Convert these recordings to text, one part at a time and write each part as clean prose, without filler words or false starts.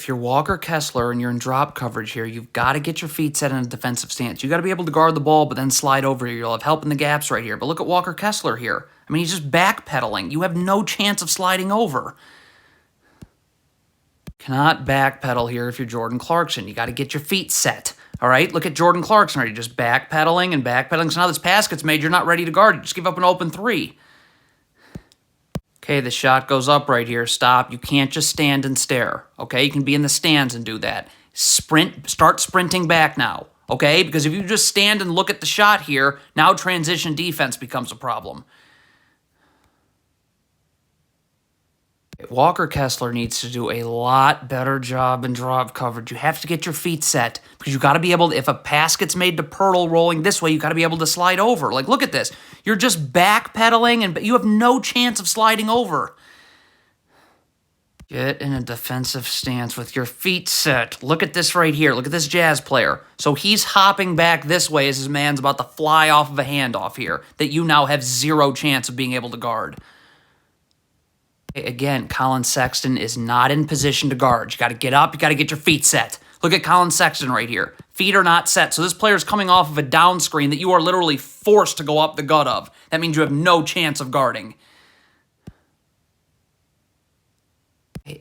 If you're Walker Kessler and you're in drop coverage here, you've got to get your feet set in a defensive stance. You got to be able to guard the ball, but then slide over here. You'll have help in the gaps right here. But look at Walker Kessler here. I mean, he's just backpedaling. You have no chance of sliding over. Cannot backpedal here if you're Jordan Clarkson. You got to get your feet set. All right, look at Jordan Clarkson. Right? You're just backpedaling and backpedaling. So now this pass gets made. You're not ready to guard. You just give up an open three. Okay, the shot goes up right here. Stop. You can't just stand and stare. Okay, you can be in the stands and do that. Sprint. Start sprinting back now. Okay, because if you just stand and look at the shot here, now transition defense becomes a problem. Walker Kessler needs to do a lot better job in drop coverage. You have to get your feet set because you got to be able to, if a pass gets made to Pirtle rolling this way, you got to be able to slide over. Like, look at this. You're just backpedaling and you have no chance of sliding over. Get in a defensive stance with your feet set. Look at this right here. Look at this Jazz player. So he's hopping back this way as his man's about to fly off of a handoff here that you now have zero chance of being able to guard. Again, Colin Sexton is not in position to guard. You got to get up. You got to get your feet set. Look at Colin Sexton right here. Feet are not set. So this player's coming off of a down screen that you are literally forced to go up the gut of. That means you have no chance of guarding.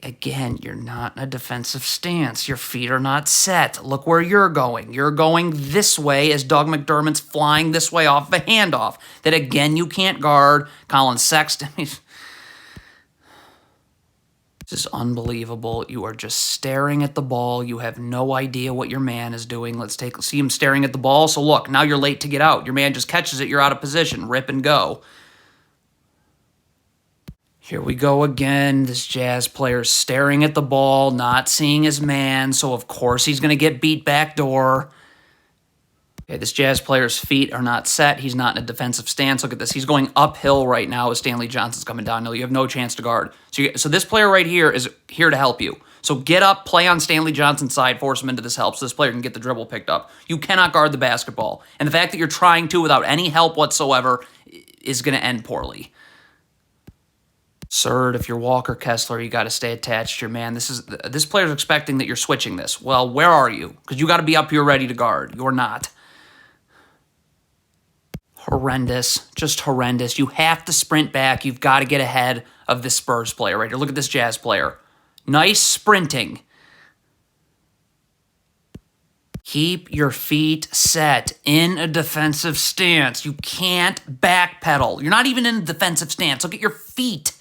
Again, you're not in a defensive stance. Your feet are not set. Look where you're going. You're going this way as Doug McDermott's flying this way off of a handoff. That, again, you can't guard. Colin Sexton... This is unbelievable. You are just staring at the ball. You have no idea what your man is doing. Let's see him staring at the ball. So look, now you're late to get out. Your man just catches it. You're out of position. Rip and go. Here we go again. This Jazz player staring at the ball, not seeing his man. So of course he's going to get beat backdoor. Okay, this Jazz player's feet are not set. He's not in a defensive stance. Look at this. He's going uphill right now as Stanley Johnson's coming downhill. You have no chance to guard. So this player right here is here to help you. So get up, play on Stanley Johnson's side, force him into this help so this player can get the dribble picked up. You cannot guard the basketball. And the fact that you're trying to without any help whatsoever is going to end poorly. Third, if you're Walker Kessler, you got to stay attached to your man. This player's expecting that you're switching this. Well, where are you? Because you got to be up here ready to guard. You're not. Horrendous. Just horrendous. You have to sprint back. You've got to get ahead of this Spurs player right here. Look at this Jazz player. Nice sprinting. Keep your feet set in a defensive stance. You can't backpedal. You're not even in a defensive stance. Look at your feet.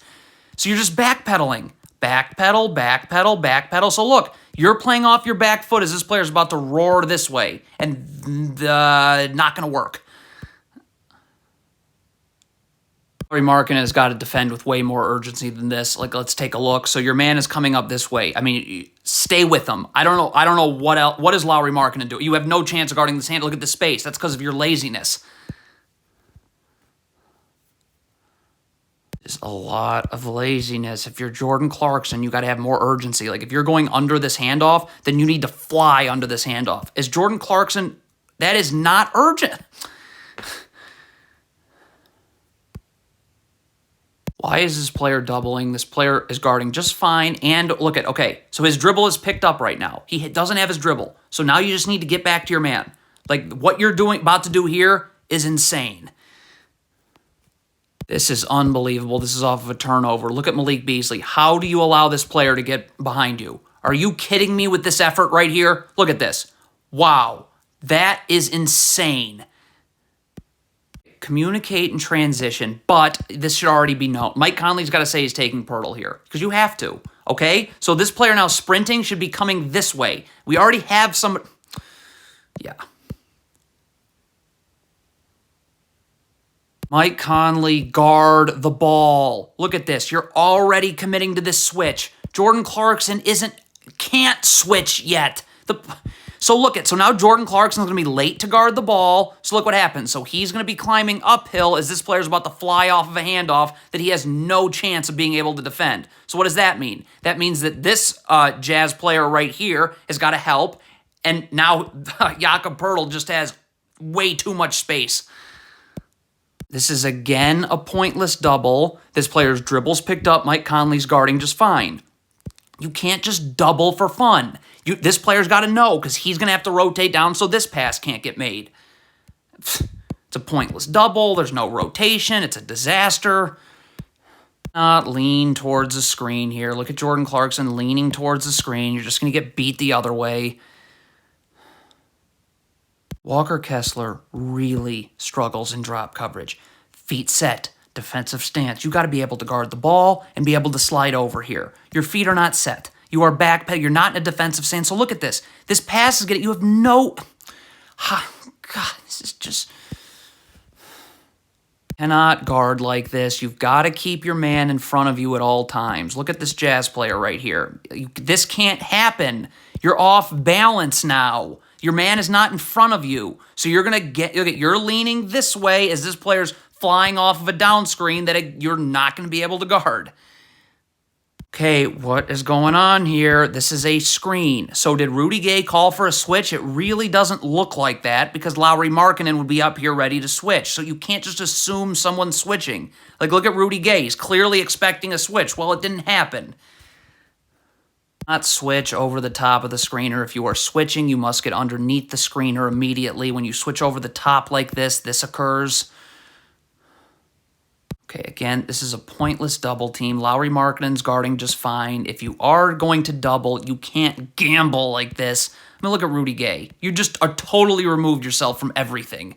So you're just backpedaling. Backpedal, backpedal, backpedal. So look, you're playing off your back foot as this player's about to roar this way. And not going to work. Lauri Markkanen has got to defend with way more urgency than this. Like, let's take a look. So your man is coming up this way. I mean, stay with him. I don't know what else. What is Lauri Markkanen do? You have no chance of guarding this hand. Look at the space. That's because of your laziness. There's a lot of laziness. If you're Jordan Clarkson, you got to have more urgency. Like, if you're going under this handoff, then you need to fly under this handoff. As Jordan Clarkson, that is not urgent. Why is this player doubling? This player is guarding just fine. And look at, okay, so his dribble is picked up right now. He doesn't have his dribble. So now you just need to get back to your man. Like, what you're about to do here is insane. This is unbelievable. This is off of a turnover. Look at Malik Beasley. How do you allow this player to get behind you? Are you kidding me with this effort right here? Look at this. Wow. That is insane. Communicate and transition, but this should already be known. Mike Conley's got to say he's taking Pirtle here because you have to, okay? So this player now sprinting should be coming this way. We already have some... Yeah. Mike Conley, guard the ball. Look at this. You're already committing to this switch. Jordan Clarkson can't switch yet. So now Jordan Clarkson's going to be late to guard the ball. So look what happens. So he's going to be climbing uphill as this player's about to fly off of a handoff that he has no chance of being able to defend. So what does that mean? That means that this Jazz player right here has got to help. And now Jakob Pirtle just has way too much space. This is, again, a pointless double. This player's dribble's picked up. Mike Conley's guarding just fine. You can't just double for fun. This player's got to know because he's going to have to rotate down so this pass can't get made. It's a pointless double. There's no rotation. It's a disaster. Not lean towards the screen here. Look at Jordan Clarkson leaning towards the screen. You're just going to get beat the other way. Walker Kessler really struggles in drop coverage. Feet set, defensive stance. You got to be able to guard the ball and be able to slide over here. Your feet are not set. You are backpedal. You're not in a defensive stance. So look at this. This pass is getting. You have no. God, this is just. Cannot guard like this. You've got to keep your man in front of you at all times. Look at this Jazz player right here. This can't happen. You're off balance now. Your man is not in front of you. So you're leaning this way as this player's flying off of a down screen that you're not going to be able to guard. Okay, what is going on here? This is a screen. So did Rudy Gay call for a switch? It really doesn't look like that because Lauri Markkanen would be up here ready to switch. So you can't just assume someone's switching. Like, look at Rudy Gay. He's clearly expecting a switch. Well, it didn't happen. Not switch over the top of the screener. If you are switching, you must get underneath the screener immediately. When you switch over the top like this occurs. Okay, again, this is a pointless double team. Lauri Markkanen's guarding just fine. If you are going to double, you can't gamble like this. I mean, look at Rudy Gay. You just are totally removed yourself from everything.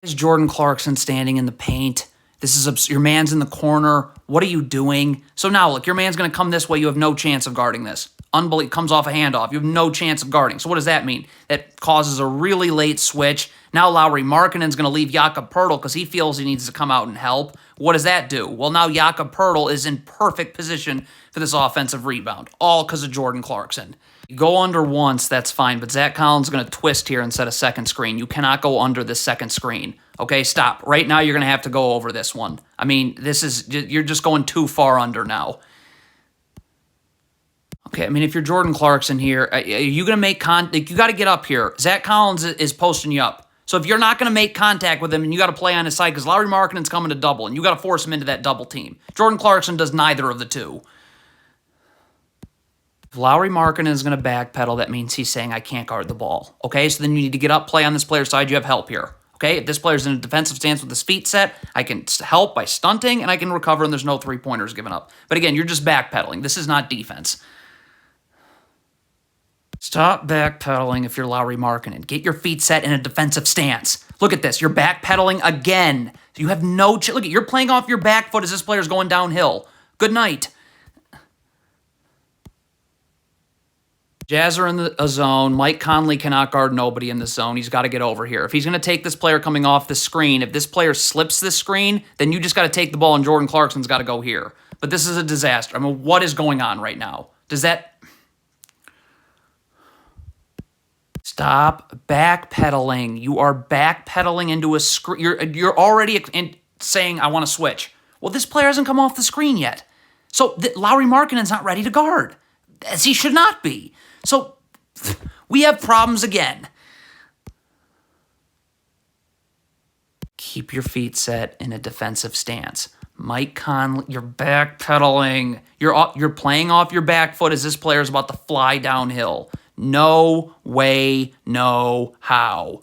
There's Jordan Clarkson standing in the paint. This is your man's in the corner. What are you doing? So now, look, your man's going to come this way. You have no chance of guarding this. Comes off a handoff. You have no chance of guarding. So what does that mean? That causes a really late switch. Now Lauri Markkanen's going to leave Jakob Poeltl because he feels he needs to come out and help. What does that do? Well, now Jakob Poeltl is in perfect position for this offensive rebound, all because of Jordan Clarkson. You go under once, that's fine, but Zach Collins is going to twist here and set a second screen. You cannot go under this second screen. Okay, stop. Right now, you're going to have to go over this one. I mean, you're just going too far under now. Okay, I mean, if you're Jordan Clarkson here, are you going to make contact? You got to get up here. Zach Collins is posting you up. So if you're not going to make contact with him, and you got to play on his side, because Lauri Markkanen's coming to double, and you got to force him into that double team. Jordan Clarkson does neither of the two. If Lauri Markkanen is going to backpedal, that means he's saying, I can't guard the ball. Okay, so then you need to get up, play on this player's side. You have help here. Okay, if this player's in a defensive stance with his feet set, I can help by stunting, and I can recover, and there's no three-pointers given up. But again, you're just backpedaling. This is not defense. Stop backpedaling if you're Lauri Markkanen. Get your feet set in a defensive stance. Look at this. You're backpedaling again. You have no... Look, you're playing off your back foot as this player's going downhill. Good night. Jazz are in a zone. Mike Conley cannot guard nobody in the zone. He's got to get over here. If he's going to take this player coming off the screen, if this player slips this screen, then you just got to take the ball and Jordan Clarkson's got to go here. But this is a disaster. I mean, what is going on right now? Does that... Stop backpedaling. You are backpedaling into a screen. You're already saying, I want to switch. Well, this player hasn't come off the screen yet. So Lauri Markkanen's not ready to guard, as he should not be. So we have problems again. Keep your feet set in a defensive stance. Mike Conley, you're backpedaling. You're playing off your back foot as this player is about to fly downhill. No way, no how.